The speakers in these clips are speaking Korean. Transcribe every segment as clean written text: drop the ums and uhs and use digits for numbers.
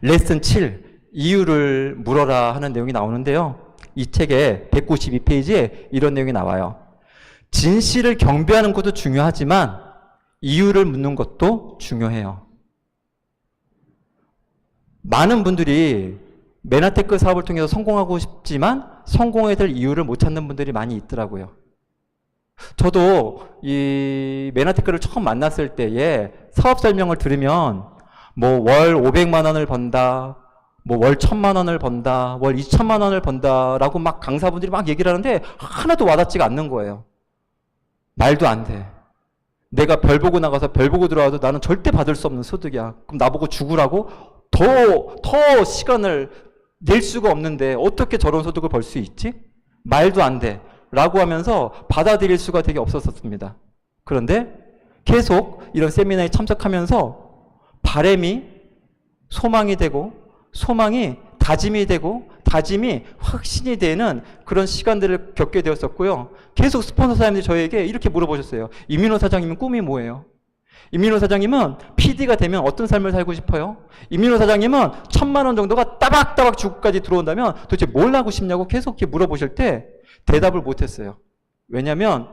레슨 7, 이유를 물어라 하는 내용이 나오는데요. 이 책의 192페이지에 이런 내용이 나와요. 진실을 경배하는 것도 중요하지만 이유를 묻는 것도 중요해요. 많은 분들이 메나테크 사업을 통해서 성공하고 싶지만 성공해야 될 이유를 못 찾는 분들이 많이 있더라고요. 저도 이 메나테크를 처음 만났을 때에 사업 설명을 들으면 뭐 월 500만 원을 번다, 뭐 월 1000만 원을 번다, 월 2000만 원을 번다라고 막 강사분들이 막 얘기를 하는데 하나도 와닿지가 않는 거예요. 말도 안 돼. 내가 별 보고 나가서 별 보고 들어와도 나는 절대 받을 수 없는 소득이야. 그럼 나보고 죽으라고? 더 시간을 낼 수가 없는데 어떻게 저런 소득을 벌 수 있지? 말도 안 돼. 라고 하면서 받아들일 수가 되게 없었습니다. 그런데 계속 이런 세미나에 참석하면서 바람이 소망이 되고 소망이 다짐이 되고 다짐이 확신이 되는 그런 시간들을 겪게 되었었고요. 계속 스폰서 사장님들이 저에게 이렇게 물어보셨어요. 이민호 사장님은 꿈이 뭐예요? 이민호 사장님은 PD가 되면 어떤 삶을 살고 싶어요? 이민호 사장님은 1000만 원 정도가 따박따박 주고까지 들어온다면 도대체 뭘 하고 싶냐고 계속 이렇게 물어보실 때 대답을 못했어요. 왜냐하면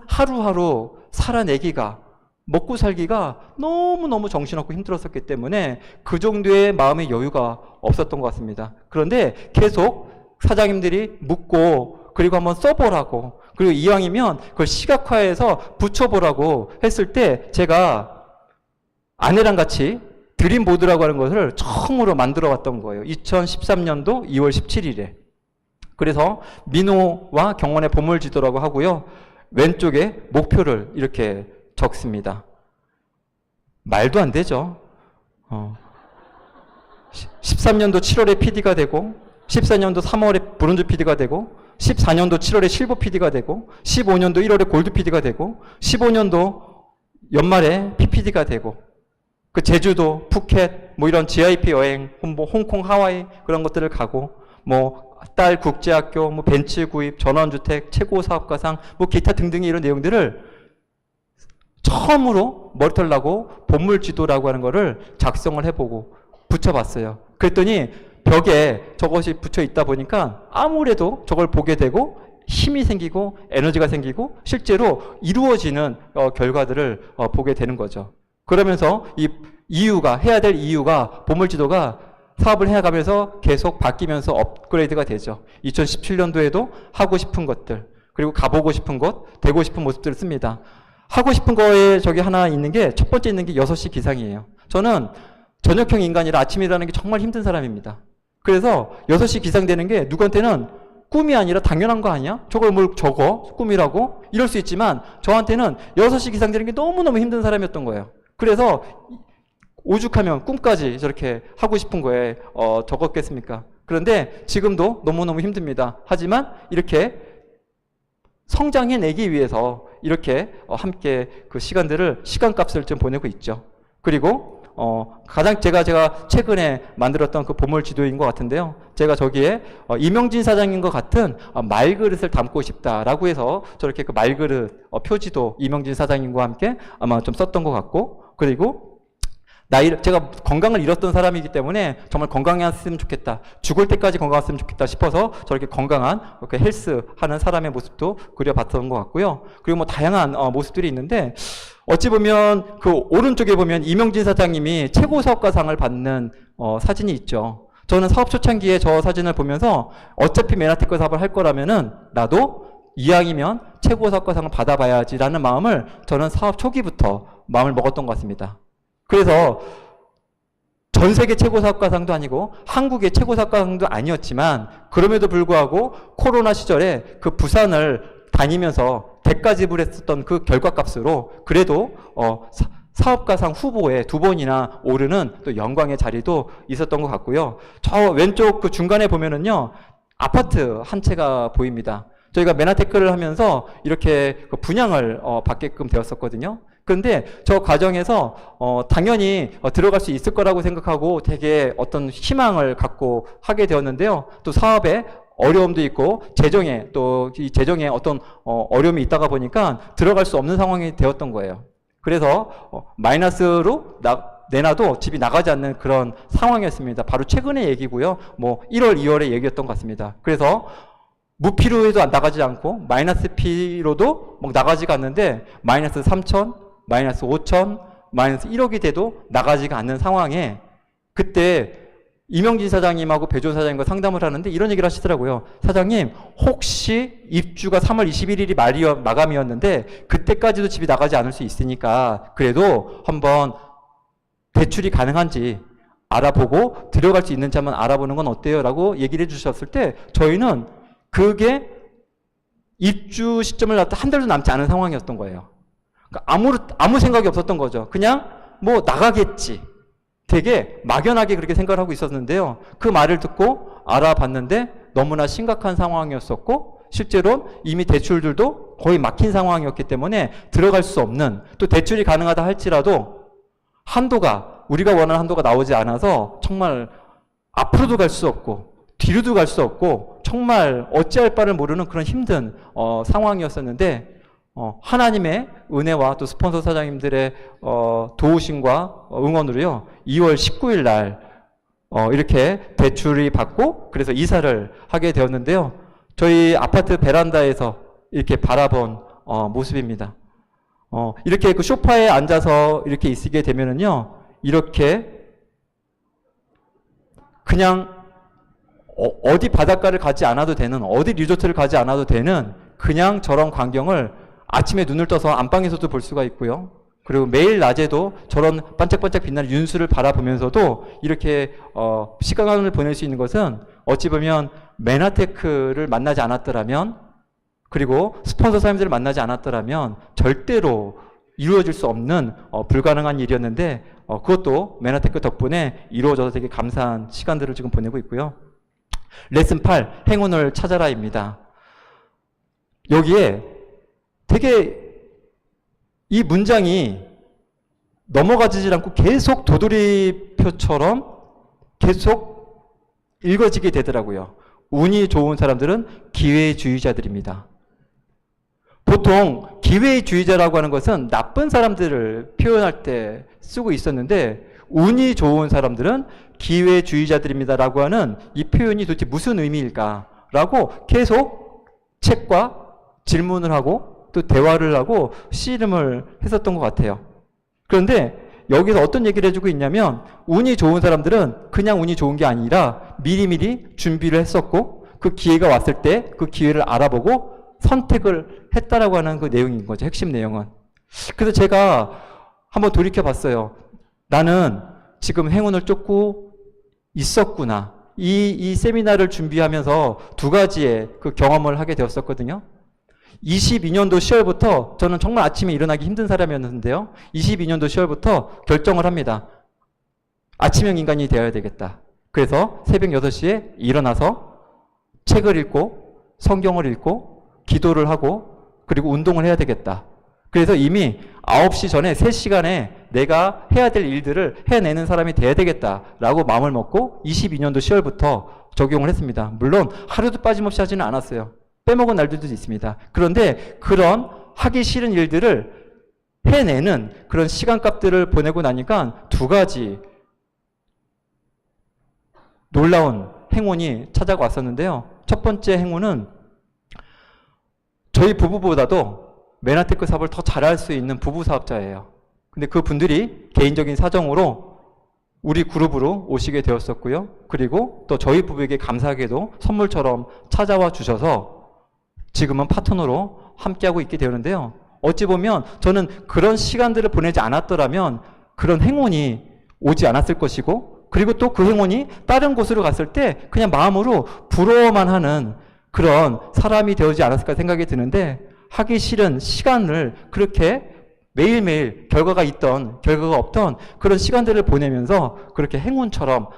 하루하루 살아내기가 먹고 살기가 너무너무 정신없고 힘들었었기 때문에 그 정도의 마음의 여유가 없었던 것 같습니다. 그런데 계속 사장님들이 묻고 그리고 한번 써보라고 그리고 이왕이면 그걸 시각화해서 붙여보라고 했을 때 제가 아내랑 같이 드림보드라고 하는 것을 처음으로 만들어 왔던 거예요. 2013년도 2월 17일에. 그래서 민호와 경원의 보물지도라고 하고요. 왼쪽에 목표를 이렇게 적습니다. 말도 안 되죠. 13년도 7월에 PD가 되고 14년도 3월에 브론즈 PD가 되고 14년도 7월에 실버 PD가 되고 15년도 1월에 골드 PD가 되고 15년도 연말에 PPD가 되고 그 제주도, 푸켓, 뭐 이런 GIP 여행, 뭐 홍콩, 하와이 그런 것들을 가고 뭐 딸 국제학교, 뭐 벤츠 구입, 전원주택, 최고 사업가상, 뭐 기타 등등의 이런 내용들을 처음으로 머리털 나고 보물지도라고 하는 거를 작성을 해보고 붙여봤어요. 그랬더니 벽에 저것이 붙여 있다 보니까 아무래도 저걸 보게 되고 힘이 생기고 에너지가 생기고 실제로 이루어지는 결과들을 보게 되는 거죠. 그러면서 이 이유가 해야 될 이유가 보물지도가 사업을 해가면서 계속 바뀌면서 업그레이드가 되죠. 2017년도에도 하고 싶은 것들 그리고 가보고 싶은 곳, 되고 싶은 모습들을 씁니다. 하고 싶은 거에 저기 하나 있는 게 첫 번째 있는 게 6시 기상이에요. 저는 저녁형 인간이라 아침 일하는 게 정말 힘든 사람입니다. 그래서 6시 기상되는 게 누구한테는 꿈이 아니라 당연한 거 아니야? 저걸 뭘 적어? 꿈이라고? 이럴 수 있지만 저한테는 6시 기상되는 게 너무너무 힘든 사람이었던 거예요. 그래서 오죽하면 꿈까지 저렇게 하고 싶은 거에 적었겠습니까? 그런데 지금도 너무너무 힘듭니다. 하지만 이렇게 성장해내기 위해서 이렇게 함께 그 시간값을 좀 보내고 있죠. 그리고 가장 제가 최근에 만들었던 그 보물 지도인 것 같은데요. 제가 저기에 이명진 사장인 것 같은 말그릇을 담고 싶다라고 해서 저렇게 그 말그릇 표지도 이명진 사장님과 함께 아마 좀 썼던 것 같고, 그리고 제가 건강을 잃었던 사람이기 때문에 정말 건강했으면 좋겠다. 죽을 때까지 건강했으면 좋겠다 싶어서 저렇게 건강한 이렇게 헬스 하는 사람의 모습도 그려봤던 것 같고요. 그리고 뭐 다양한 모습들이 있는데 어찌 보면 그 오른쪽에 보면 이명진 사장님이 최고 사업가상을 받는 사진이 있죠. 저는 사업 초창기에 저 사진을 보면서 어차피 메나테크 사업을 할 거라면은 나도 이왕이면 최고 사업가상을 받아봐야지라는 마음을 저는 사업 초기부터 마음을 먹었던 것 같습니다. 그래서 전 세계 최고 사업가상도 아니고 한국의 최고 사업가상도 아니었지만 그럼에도 불구하고 코로나 시절에 그 부산을 다니면서 대가 지불했었던 그 결과값으로 그래도 사업가상 후보에 2번이나 오르는 또 영광의 자리도 있었던 것 같고요. 저 왼쪽 그 중간에 보면은요 아파트 한 채가 보입니다. 저희가 메나테크를 하면서 이렇게 분양을 받게끔 되었었거든요. 그런데 저 과정에서 당연히 들어갈 수 있을 거라고 생각하고 되게 어떤 희망을 갖고 하게 되었는데요. 또 사업에 어려움도 있고 재정에 또 이 재정에 어떤 어려움이 있다가 보니까 들어갈 수 없는 상황이 되었던 거예요. 그래서 마이너스로 내놔도 집이 나가지 않는 그런 상황이었습니다. 바로 최근의 얘기고요. 뭐 1월, 2월의 얘기였던 것 같습니다. 그래서 무피로에도 나가지 않고 마이너스 피로도 막 나가지가 않는데 마이너스 3천, 마이너스 5천, 마이너스 1억이 돼도 나가지가 않는 상황에 그때 이명진 사장님하고 배조 사장님과 상담을 하는데 이런 얘기를 하시더라고요. 사장님, 혹시 입주가 3월 21일이 마감이었는데 그때까지도 집이 나가지 않을 수 있으니까 그래도 한번 대출이 가능한지 알아보고 들어갈 수 있는지 한번 알아보는 건 어때요? 라고 얘기를 해주셨을 때 저희는 그게 입주 시점을 놨다 한 달도 남지 않은 상황이었던 거예요. 그러니까 아무 생각이 없었던 거죠. 그냥 뭐 나가겠지. 되게 막연하게 그렇게 생각을 하고 있었는데요. 그 말을 듣고 알아봤는데 너무나 심각한 상황이었었고 실제로 이미 대출들도 거의 막힌 상황이었기 때문에 들어갈 수 없는, 또 대출이 가능하다 할지라도 한도가, 우리가 원하는 한도가 나오지 않아서 정말 앞으로도 갈 수 없고 뒤로도 갈 수 없고 정말 어찌할 바를 모르는 그런 힘든 상황이었었는데 하나님의 은혜와 또 스폰서 사장님들의 도우심과 응원으로요 2월 19일 날 이렇게 대출이 받고 그래서 이사를 하게 되었는데요. 저희 아파트 베란다에서 이렇게 바라본 모습입니다. 이렇게 그 소파에 앉아서 이렇게 있게 되면은요 이렇게 그냥 어디 바닷가를 가지 않아도 되는, 어디 리조트를 가지 않아도 되는 그냥 저런 광경을 아침에 눈을 떠서 안방에서도 볼 수가 있고요. 그리고 매일 낮에도 저런 반짝반짝 빛나는 윤수를 바라보면서도 이렇게 시간을 보낼 수 있는 것은 어찌 보면 메나테크를 만나지 않았더라면, 그리고 스폰서 사람들을 만나지 않았더라면 절대로 이루어질 수 없는 불가능한 일이었는데 그것도 메나테크 덕분에 이루어져서 되게 감사한 시간들을 지금 보내고 있고요. 레슨 8, 행운을 찾아라입니다. 여기에 되게 이 문장이 넘어가지 않고 계속 도돌이표처럼 계속 읽어지게 되더라고요. 운이 좋은 사람들은 기회주의자들입니다. 보통 기회주의자라고 하는 것은 나쁜 사람들을 표현할 때 쓰고 있었는데 운이 좋은 사람들은 기회주의자들입니다라고 하는 이 표현이 도대체 무슨 의미일까라고 계속 책과 질문을 하고 또 대화를 하고 씨름을 했었던 것 같아요. 그런데 여기서 어떤 얘기를 해주고 있냐면 운이 좋은 사람들은 그냥 운이 좋은 게 아니라 미리미리 준비를 했었고 그 기회가 왔을 때 그 기회를 알아보고 선택을 했다라고 하는 그 내용인 거죠. 핵심 내용은. 그래서 제가 한번 돌이켜 봤어요. 나는 지금 행운을 쫓고 있었구나. 이 세미나를 준비하면서 두 가지의 그 경험을 하게 되었었거든요. 22년도 10월부터 저는 정말 아침에 일어나기 힘든 사람이었는데요. 22년도 10월부터 결정을 합니다. 아침형 인간이 되어야 되겠다. 그래서 새벽 6시에 일어나서 책을 읽고 성경을 읽고 기도를 하고 그리고 운동을 해야 되겠다. 그래서 이미 9시 전에 3시간에 내가 해야 될 일들을 해내는 사람이 돼야 되겠다라고 마음을 먹고 22년도 10월부터 적용을 했습니다. 물론 하루도 빠짐없이 하지는 않았어요. 빼먹은 날들도 있습니다. 그런데 그런 하기 싫은 일들을 해내는 그런 시간값들을 보내고 나니까 두 가지 놀라운 행운이 찾아가 왔었는데요. 첫 번째 행운은 저희 부부보다도 메나테크 사업을 더 잘할 수 있는 부부 사업자예요. 근데 그 분들이 개인적인 사정으로 우리 그룹으로 오시게 되었었고요. 그리고 또 저희 부부에게 감사하게도 선물처럼 찾아와 주셔서 지금은 파트너로 함께하고 있게 되는데요. 어찌 보면 저는 그런 시간들을 보내지 않았더라면 그런 행운이 오지 않았을 것이고 그리고 또 그 행운이 다른 곳으로 갔을 때 그냥 마음으로 부러워만 하는 그런 사람이 되어지 않았을까 생각이 드는데 하기 싫은 시간을 그렇게 매일매일 결과가 있던 결과가 없던 그런 시간들을 보내면서 그렇게 행운처럼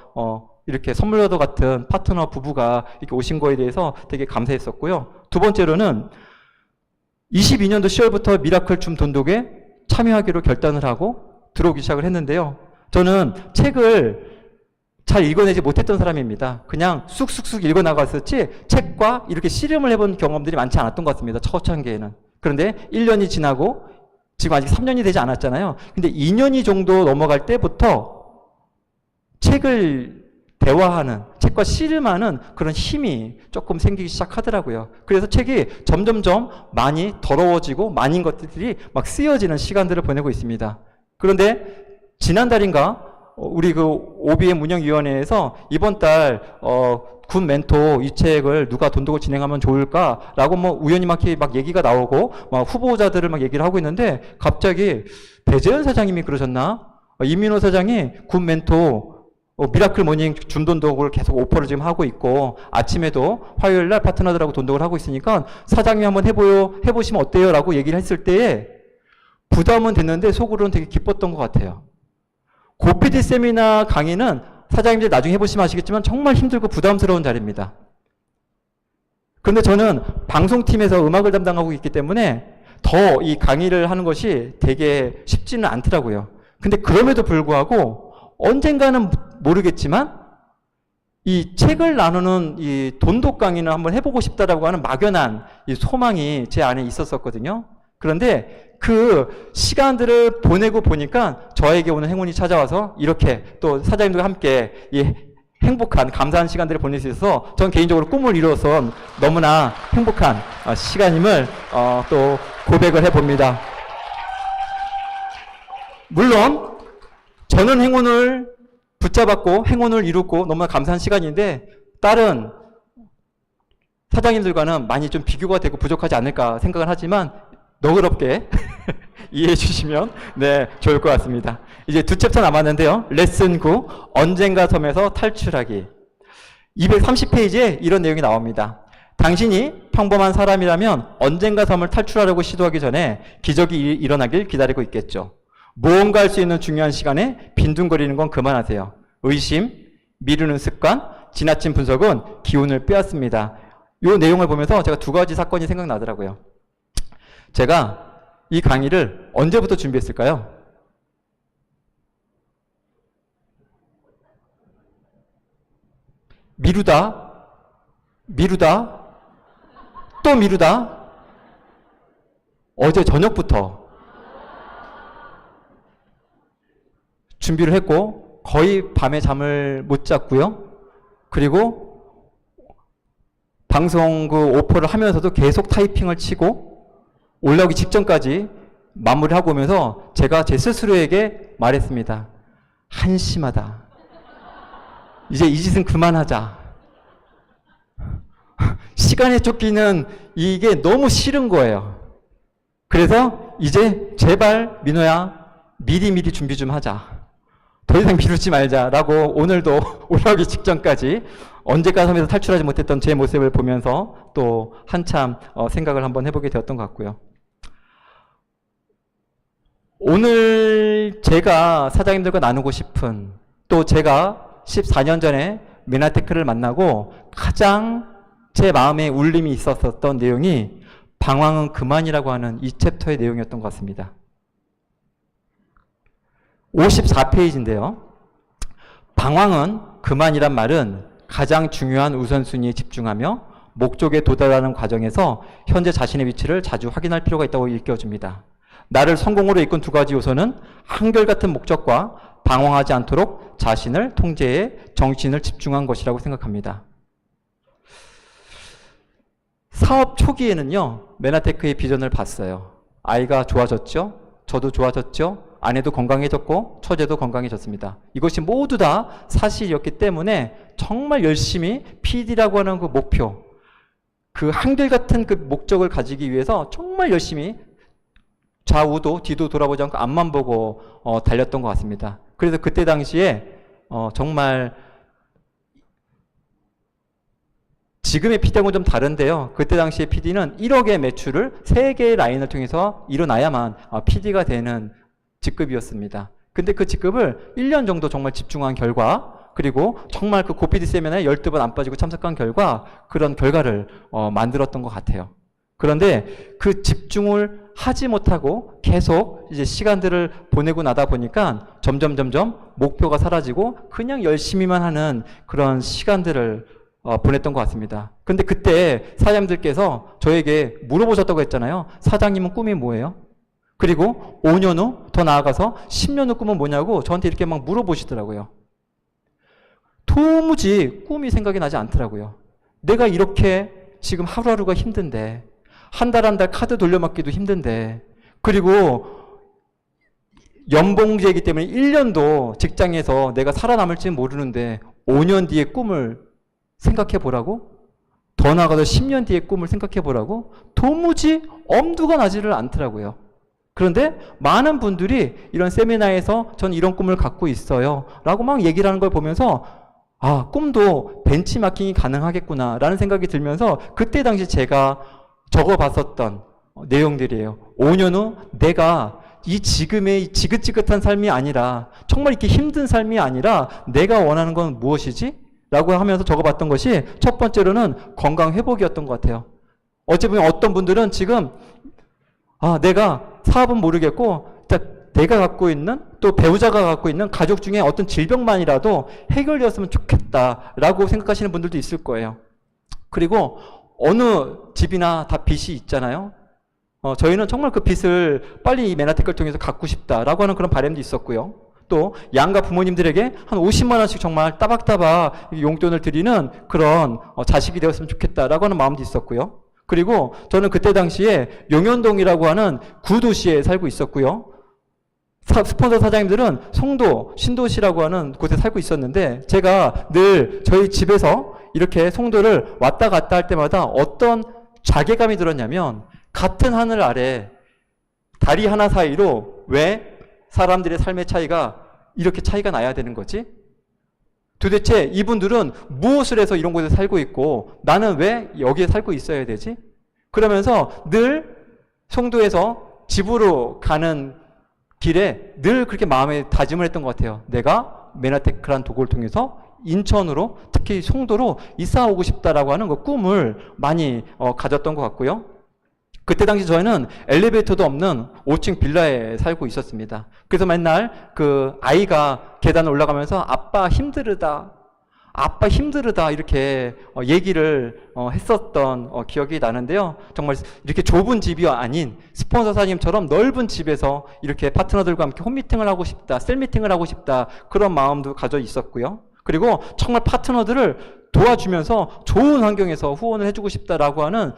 이렇게 선물과도 같은 파트너 부부가 이렇게 오신 거에 대해서 되게 감사했었고요. 두 번째로는 22년도 10월부터 미라클 줌 돈독에 참여하기로 결단을 하고 들어오기 시작을 했는데요. 저는 책을 잘 읽어내지 못했던 사람입니다. 그냥 쑥쑥쑥 읽어나갔었지 책과 이렇게 씨름을 해본 경험들이 많지 않았던 것 같습니다. 초창기에는. 그런데 1년이 지나고 지금 아직 3년이 되지 않았잖아요. 근데 2년이 정도 넘어갈 때부터 책을 대화하는, 책과 씨름하는 그런 힘이 조금 생기기 시작하더라고요. 그래서 책이 점점점 많이 더러워지고 많은 것들이 막 쓰여지는 시간들을 보내고 있습니다. 그런데 지난달인가 우리 그 OBM 운영위원회에서 이번 달 군 멘토 이 책을 누가 돈독을 진행하면 좋을까라고 뭐 우연히 막 얘기가 나오고 막 후보자들을 막 얘기를 하고 있는데 갑자기 배재현 사장님이 그러셨나? 이민호 사장이 군 멘토 미라클 모닝 줌 돈독을 계속 오퍼를 지금 하고 있고 아침에도 화요일 날 파트너들하고 돈독을 하고 있으니까 사장님 한번 해보시면 어때요? 라고 얘기를 했을 때에 부담은 됐는데 속으로는 되게 기뻤던 것 같아요. 고피디 세미나 강의는 사장님들 나중에 해보시면 아시겠지만 정말 힘들고 부담스러운 자리입니다. 그런데 저는 방송팀에서 음악을 담당하고 있기 때문에 더 이 강의를 하는 것이 되게 쉽지는 않더라고요. 근데 그럼에도 불구하고 언젠가는 모르겠지만 이 책을 나누는 이 돈독 강의는 한번 해보고 싶다라고 하는 막연한 이 소망이 제 안에 있었었거든요. 그런데 그 시간들을 보내고 보니까 저에게 오는 행운이 찾아와서 이렇게 또 사장님들과 함께 이 행복한 감사한 시간들을 보낼 수 있어서 전 개인적으로 꿈을 이루어서 너무나 행복한 시간임을 또 고백을 해봅니다. 물론 저는 행운을 붙잡았고 행운을 이루고 너무나 감사한 시간인데 다른 사장님들과는 많이 좀 비교가 되고 부족하지 않을까 생각을 하지만 너그럽게 이해해 주시면 네 좋을 것 같습니다. 이제 두 챕터 남았는데요. 레슨 9 언젠가 섬에서 탈출하기 230페이지에 이런 내용이 나옵니다. 당신이 평범한 사람이라면 언젠가 섬을 탈출하려고 시도하기 전에 기적이 일어나길 기다리고 있겠죠. 무언가 할 수 있는 중요한 시간에 빈둥거리는 건 그만하세요. 의심, 미루는 습관, 지나친 분석은 기운을 빼앗습니다. 이 내용을 보면서 제가 두 가지 사건이 생각나더라고요. 제가 이 강의를 언제부터 준비했을까요? 미루다, 또 미루다, 어제 저녁부터 준비를 했고 거의 밤에 잠을 못 잤고요. 그리고 방송 그 오퍼를 하면서도 계속 타이핑을 치고 올라오기 직전까지 마무리하고 오면서 제가 제 스스로에게 말했습니다. 한심하다. 이제 이 짓은 그만하자. 시간에 쫓기는 이게 너무 싫은 거예요. 그래서 이제 제발 민호야 미리미리 준비 좀 하자. 더 이상 미루지 말자라고 오늘도 올라오기 직전까지 언제까 섬에서 탈출하지 못했던 제 모습을 보면서 또 한참 생각을 한번 해보게 되었던 것 같고요. 오늘 제가 사장님들과 나누고 싶은 또 제가 14년 전에 메나테크를 만나고 가장 제 마음에 울림이 있었던 내용이 방황은 그만이라고 하는 이 챕터의 내용이었던 것 같습니다. 54페이지인데요. 방황은 그만이란 말은 가장 중요한 우선순위에 집중하며 목적에 도달하는 과정에서 현재 자신의 위치를 자주 확인할 필요가 있다고 일깨워줍니다. 나를 성공으로 이끈 두 가지 요소는 한결같은 목적과 방황하지 않도록 자신을 통제해 정신을 집중한 것이라고 생각합니다. 사업 초기에는요, 메나테크의 비전을 봤어요. 아이가 좋아졌죠? 저도 좋아졌죠? 아내도 건강해졌고 처제도 건강해졌습니다. 이것이 모두 다 사실이었기 때문에 정말 열심히 PD라고 하는 그 목표, 그 한결같은 그 목적을 가지기 위해서 정말 열심히 좌우도 뒤도 돌아보지 않고 앞만 보고 달렸던 것 같습니다. 그래서 그때 당시에 정말 지금의 PD하고는 좀 다른데요. 그때 당시에 PD는 1억의 매출을 3개의 라인을 통해서 일어나야만 PD가 되는 직급이었습니다. 근데 그 직급을 1년 정도 정말 집중한 결과, 그리고 정말 그 고피디 세미나에 12번 안 빠지고 참석한 결과, 그런 결과를 만들었던 것 같아요. 그런데 그 집중을 하지 못하고 계속 이제 시간들을 보내고 나다 보니까 점점 목표가 사라지고 그냥 열심히만 하는 그런 시간들을 보냈던 것 같습니다. 근데 그때 사장님들께서 저에게 물어보셨다고 했잖아요. 사장님은 꿈이 뭐예요? 그리고 5년 후, 더 나아가서 10년 후 꿈은 뭐냐고 저한테 이렇게 막 물어보시더라고요. 도무지 꿈이 생각이 나지 않더라고요. 내가 이렇게 지금 하루하루가 힘든데, 한 달 한 달 카드 돌려막기도 힘든데, 그리고 연봉제이기 때문에 1년도 직장에서 내가 살아남을지는 모르는데 5년 뒤의 꿈을 생각해 보라고? 더 나아가서 10년 뒤의 꿈을 생각해 보라고? 도무지 엄두가 나지를 않더라고요. 그런데 많은 분들이 이런 세미나에서 전 이런 꿈을 갖고 있어요 라고 막 얘기를 하는 걸 보면서 아, 꿈도 벤치마킹이 가능하겠구나 라는 생각이 들면서 그때 당시 제가 적어봤었던 내용들이에요. 5년 후 내가 이 지금의 지긋지긋한 삶이 아니라 정말 이렇게 힘든 삶이 아니라 내가 원하는 건 무엇이지? 라고 하면서 적어봤던 것이 첫 번째로는 건강 회복이었던 것 같아요. 어찌 보면 어떤 분들은 지금 아, 내가 사업은 모르겠고 내가 갖고 있는 또 배우자가 갖고 있는 가족 중에 어떤 질병만이라도 해결되었으면 좋겠다라고 생각하시는 분들도 있을 거예요. 그리고 어느 집이나 다 빚이 있잖아요. 저희는 정말 그 빚을 빨리 이 메나테크를 통해서 갚고 싶다라고 하는 그런 바람도 있었고요. 또 양가 부모님들에게 한 50만 원씩 정말 따박따박 용돈을 드리는 그런 자식이 되었으면 좋겠다라고 하는 마음도 있었고요. 그리고 저는 그때 당시에 용현동이라고 하는 구도시에 살고 있었고요. 스폰서 사장님들은 송도, 신도시라고 하는 곳에 살고 있었는데 제가 늘 저희 집에서 이렇게 송도를 왔다 갔다 할 때마다 어떤 자괴감이 들었냐면 같은 하늘 아래 다리 하나 사이로 왜 사람들의 삶의 차이가 이렇게 차이가 나야 되는 거지? 도대체 이분들은 무엇을 해서 이런 곳에 살고 있고 나는 왜 여기에 살고 있어야 되지? 그러면서 늘 송도에서 집으로 가는 길에 늘 그렇게 마음에 다짐을 했던 것 같아요. 내가 메나테크란 도구를 통해서 인천으로 특히 송도로 이사 오고 싶다라고 하는 그 꿈을 많이 가졌던 것 같고요. 그때 당시 저희는 엘리베이터도 없는 5층 빌라에 살고 있었습니다. 그래서 맨날 그 아이가 계단을 올라가면서 아빠 힘들다 이렇게 얘기를 했었던 기억이 나는데요. 정말 이렇게 좁은 집이 아닌 스폰서 사장님처럼 넓은 집에서 이렇게 파트너들과 함께 홈미팅을 하고 싶다, 셀미팅을 하고 싶다 그런 마음도 가져 있었고요. 그리고 정말 파트너들을 도와주면서 좋은 환경에서 후원을 해주고 싶다라고 하는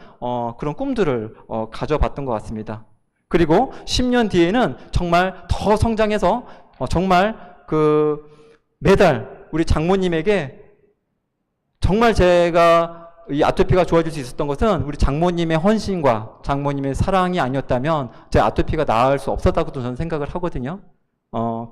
그런 꿈들을 가져봤던 것 같습니다. 그리고 10년 뒤에는 정말 더 성장해서 정말 그 매달 우리 장모님에게 정말 제가 이 아토피가 좋아질 수 있었던 것은 우리 장모님의 헌신과 장모님의 사랑이 아니었다면 제 아토피가 나을 수 없었다고도 저는 생각을 하거든요.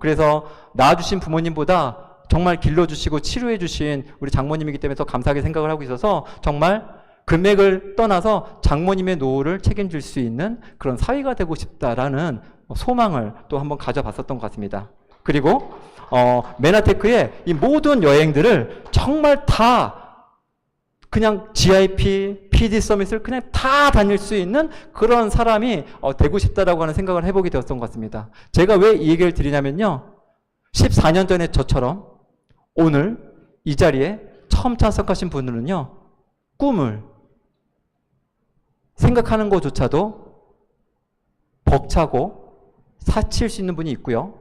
그래서 낳아주신 부모님보다 정말 길러주시고 치료해주신 우리 장모님이기 때문에 더 감사하게 생각을 하고 있어서 정말 금액을 떠나서 장모님의 노후를 책임질 수 있는 그런 사위가 되고 싶다라는 소망을 또 한번 가져봤었던 것 같습니다. 그리고 메나테크의 이 모든 여행들을 정말 다 그냥 GIP, PD 서밋을 그냥 다 다닐 수 있는 그런 사람이 되고 싶다라고 하는 생각을 해보게 되었던 것 같습니다. 제가 왜 이 얘기를 드리냐면요. 14년 전에 저처럼 오늘 이 자리에 처음 참석하신 분들은요. 꿈을 생각하는 것조차도 벅차고 사칠 수 있는 분이 있고요.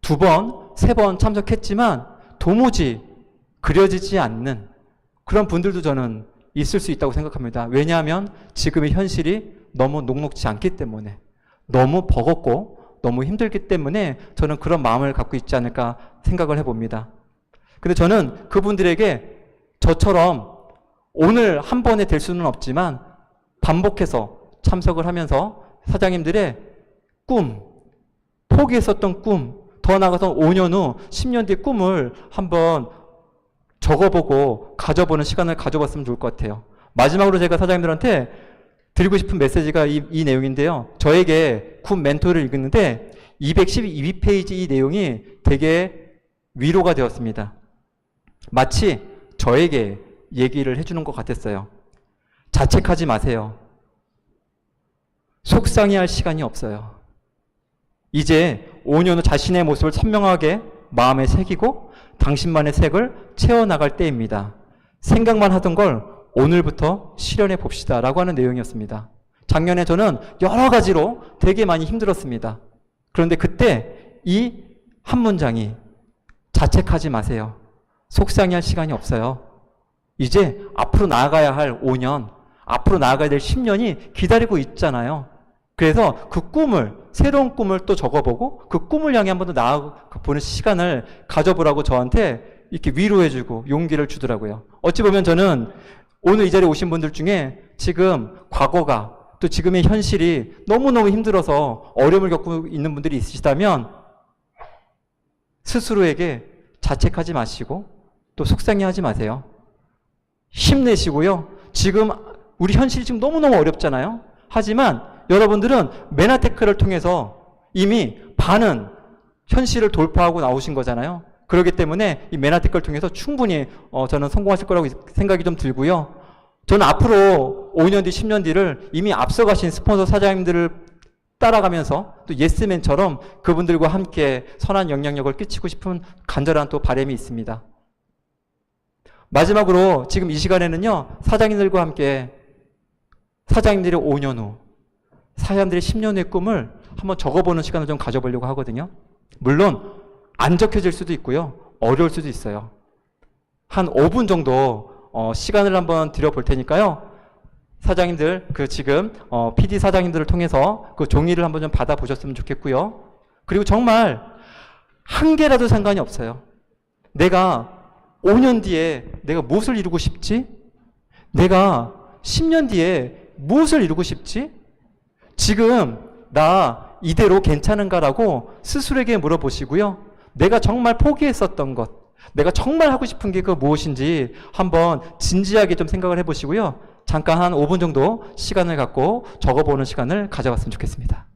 2번, 3번 참석했지만 도무지 그려지지 않는 그런 분들도 저는 있을 수 있다고 생각합니다. 왜냐하면 지금의 현실이 너무 녹록지 않기 때문에 너무 버겁고 너무 힘들기 때문에 저는 그런 마음을 갖고 있지 않을까 생각을 해봅니다. 근데 저는 그분들에게 저처럼 오늘 한 번에 될 수는 없지만 반복해서 참석을 하면서 사장님들의 꿈, 포기했었던 꿈, 더 나아가서 5년 후, 10년 뒤의 꿈을 한번 적어보고 가져보는 시간을 가져봤으면 좋을 것 같아요. 마지막으로 제가 사장님들한테 드리고 싶은 메시지가 이 내용인데요. 저에게 군 멘토를 읽었는데 212페이지 이 내용이 되게 위로가 되었습니다. 마치 저에게 얘기를 해주는 것 같았어요. 자책하지 마세요. 속상해할 시간이 없어요. 이제 5년 후 자신의 모습을 선명하게 마음에 새기고 당신만의 색을 채워나갈 때입니다. 생각만 하던 걸 오늘부터 실현해 봅시다 라고 하는 내용이었습니다. 작년에 저는 여러 가지로 되게 많이 힘들었습니다. 그런데 그때 이 한 문장이 자책하지 마세요. 속상해할 시간이 없어요. 이제 앞으로 나아가야 할 5년, 앞으로 나아가야 될 10년이 기다리고 있잖아요. 그래서 그 꿈을, 새로운 꿈을 또 적어보고 그 꿈을 향해 한 번 더 나아보는 시간을 가져보라고 저한테 이렇게 위로해주고 용기를 주더라고요. 어찌 보면 저는 오늘 이 자리에 오신 분들 중에 지금 과거가 또 지금의 현실이 너무너무 힘들어서 어려움을 겪고 있는 분들이 있으시다면 스스로에게 자책하지 마시고 또 속상해하지 마세요. 힘내시고요. 지금 우리 현실이 지금 너무너무 어렵잖아요. 하지만 여러분들은 메나테크를 통해서 이미 반은 현실을 돌파하고 나오신 거잖아요. 그렇기 때문에 이 메나테크를 통해서 충분히 저는 성공하실 거라고 생각이 좀 들고요. 저는 앞으로 5년 뒤, 10년 뒤를 이미 앞서가신 스폰서 사장님들을 따라가면서 또 예스맨처럼 그분들과 함께 선한 영향력을 끼치고 싶은 간절한 또 바람이 있습니다. 마지막으로 지금 이 시간에는요, 사장님들과 함께 사장님들의 5년 후, 사장님들의 10년 후의 꿈을 한번 적어보는 시간을 좀 가져보려고 하거든요. 물론 안 적혀질 수도 있고요, 어려울 수도 있어요. 한 5분 정도 시간을 한번 드려볼 테니까요. 사장님들, 지금 PD 사장님들을 통해서 그 종이를 한번 좀 받아보셨으면 좋겠고요. 그리고 정말 한 개라도 상관이 없어요. 내가 5년 뒤에 내가 무엇을 이루고 싶지? 내가 10년 뒤에 무엇을 이루고 싶지? 지금 나 이대로 괜찮은가라고 스스로에게 물어보시고요. 내가 정말 포기했었던 것, 내가 정말 하고 싶은 게 그 무엇인지 한번 진지하게 좀 생각을 해보시고요. 잠깐 한 5분 정도 시간을 갖고 적어보는 시간을 가져봤으면 좋겠습니다.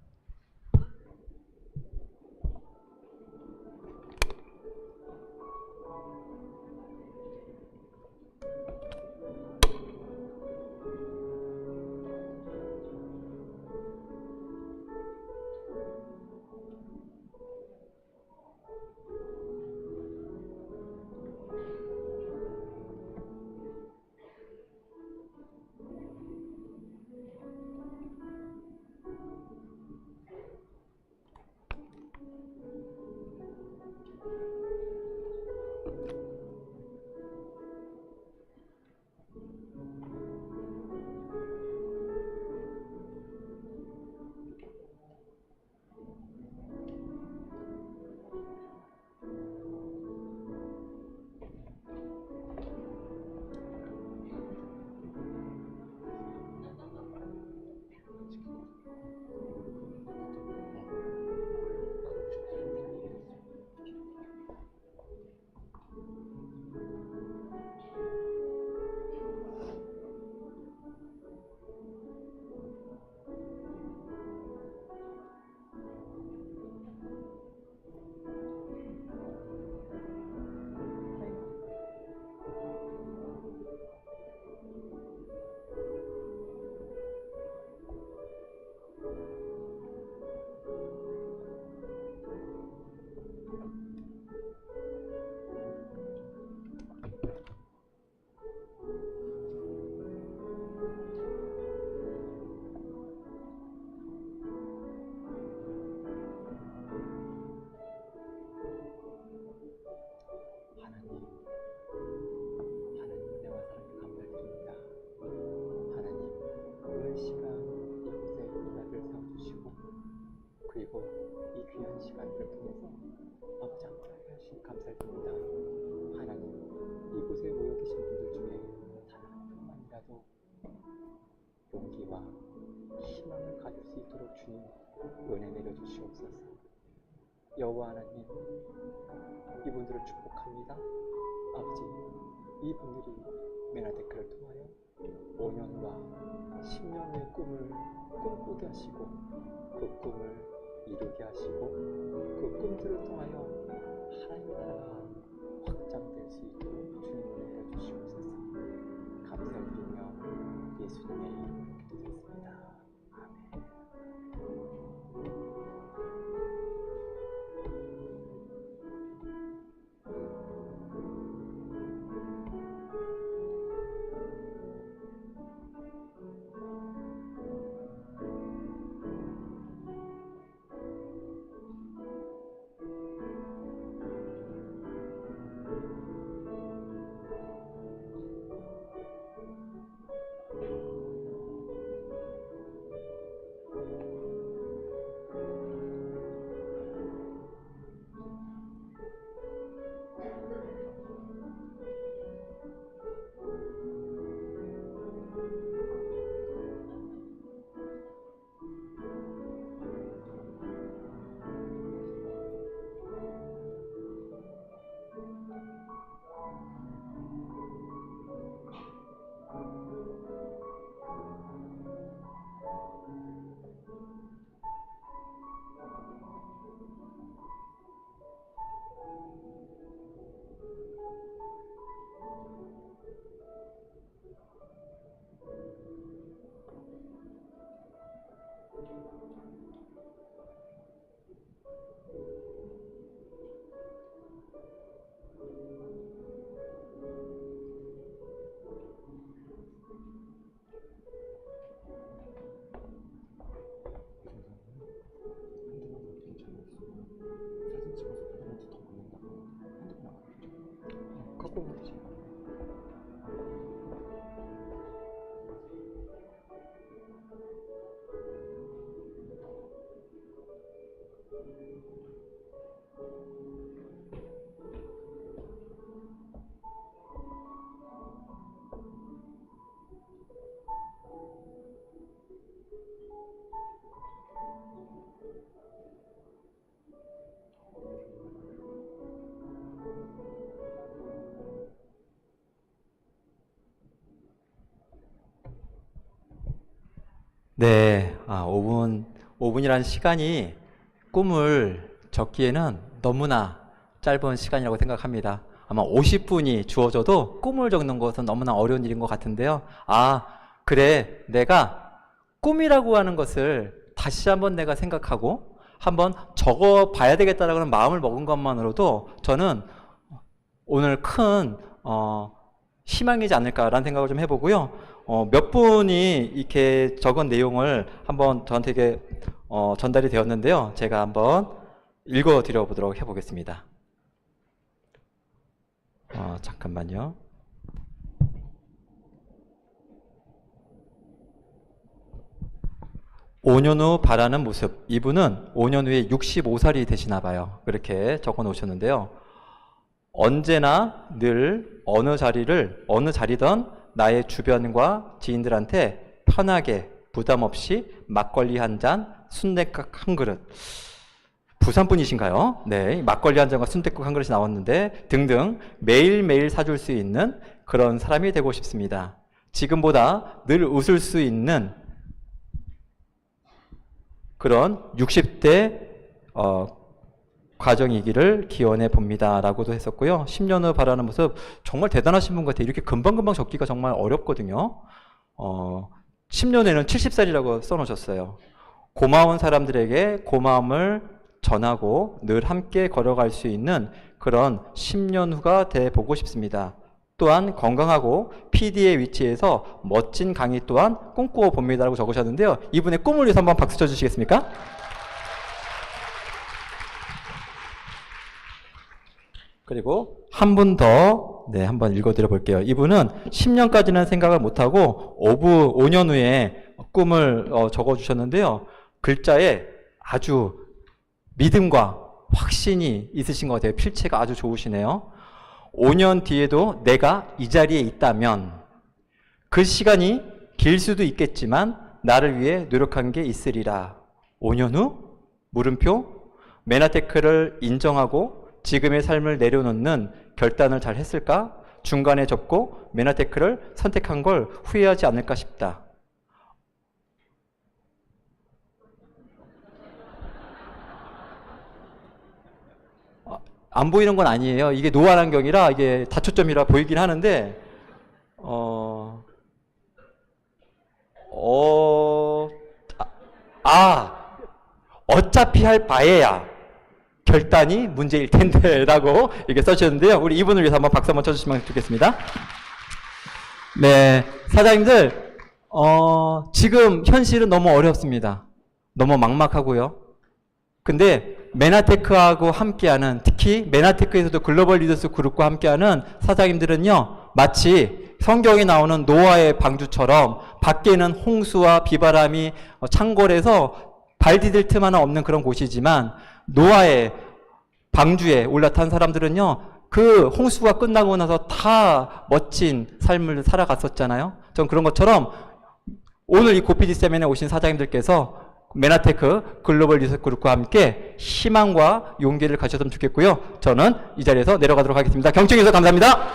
그리고 이 귀한 시간을 통해서 아버지 함께 하신 감사드립니다. 하나님, 이곳에 모여 계신 분들 중에 단 한 분만이라도 용기와 희망을 가질 수 있도록 주님 은혜 내려주시옵소서. 여호와 하나님, 이분들을 축복합니다. 아버지, 이분들이 메나테크를 통하여 5년과 10년의 꿈을 꿈꾸게 하시고 그 꿈을 이루게 하시고 그 꿈들을 통하여 하나님의 나라가 확장될 수 있도록 주님을 내려주시옵소서. 감사드리며 예수님의 이름으로 기도드렸습니다. 아멘. 네, 5분이라는 시간이 꿈을 적기에는 너무나 짧은 시간이라고 생각합니다. 아마 50분이 주어져도 꿈을 적는 것은 너무나 어려운 일인 것 같은데요. 그래, 내가 꿈이라고 하는 것을 다시 한번 내가 생각하고 한번 적어 봐야 되겠다라는 마음을 먹은 것만으로도 저는 오늘 큰 희망이지 않을까라는 생각을 좀 해보고요. 몇 분이 이렇게 적은 내용을 한번 저한테 전달이 되었는데요. 제가 한번 읽어드려 보도록 해보겠습니다. 잠깐만요. (5년) 후 바라는 모습. 이분은 5년 후에 65살이 되시나 봐요. 그렇게 적어 놓으셨는데요. 언제나 늘 어느 자리든 나의 주변과 지인들한테 편하게 부담 없이 막걸리 한 잔, 순댓국 한 그릇. 부산 분이신가요? 네, 막걸리 한 잔과 순댓국 한 그릇이 나왔는데 등등 매일매일 사줄 수 있는 그런 사람이 되고 싶습니다. 지금보다 늘 웃을 수 있는 그런 60대 과정이기를 기원해 봅니다. 라고도 했었고요. 10년 후 바라는 모습, 정말 대단하신 분 같아요. 이렇게 금방금방 적기가 정말 어렵거든요. 10년에는 70살이라고 써놓으셨어요. 고마운 사람들에게 고마움을 전하고 늘 함께 걸어갈 수 있는 그런 10년 후가 돼 보고 싶습니다. 또한 건강하고 PD의 위치에서 멋진 강의 또한 꿈꾸어 봅니다. 라고 적으셨는데요. 이분의 꿈을 위해서 한번 박수 쳐주시겠습니까? 그리고 한 분 더, 한번 읽어드려 볼게요. 이분은 10년까지는 생각을 못하고 5년 후에 꿈을 적어주셨는데요. 글자에 아주 믿음과 확신이 있으신 것 같아요. 필체가 아주 좋으시네요. 5년 뒤에도 내가 이 자리에 있다면 그 시간이 길 수도 있겠지만 나를 위해 노력한 게 있으리라. 5년 후? 물음표. 메나테크를 인정하고 지금의 삶을 내려놓는 결단을 잘 했을까? 중간에 접고 메나테크를 선택한 걸 후회하지 않을까 싶다. 안 보이는 건 아니에요. 이게 노안 환경이라 이게 다초점이라 보이긴 하는데 어차피 할 바에야 결단이 문제일 텐데 라고 이렇게 써주셨는데요. 우리 이분을 위해서 한번 박수 한번 쳐주시면 좋겠습니다. 네, 사장님들 지금 현실은 너무 어렵습니다. 너무 막막하고요. 근데 메나테크하고 함께하는, 특히 메나테크에서도 글로벌 리더스 그룹과 함께하는 사장님들은요, 마치 성경에 나오는 노아의 방주처럼 밖에는 홍수와 비바람이 창궐해서 발 디딜 틈 하나 없는 그런 곳이지만 노아의 방주에 올라탄 사람들은요, 그 홍수가 끝나고 나서 다 멋진 삶을 살아갔었잖아요. 전 그런 것처럼 오늘 이 고피디 세미나에 오신 사장님들께서 메나테크 글로벌 리서치 그룹과 함께 희망과 용기를 가졌으면 좋겠고요. 저는 이 자리에서 내려가도록 하겠습니다. 경청해 주셔서 감사합니다.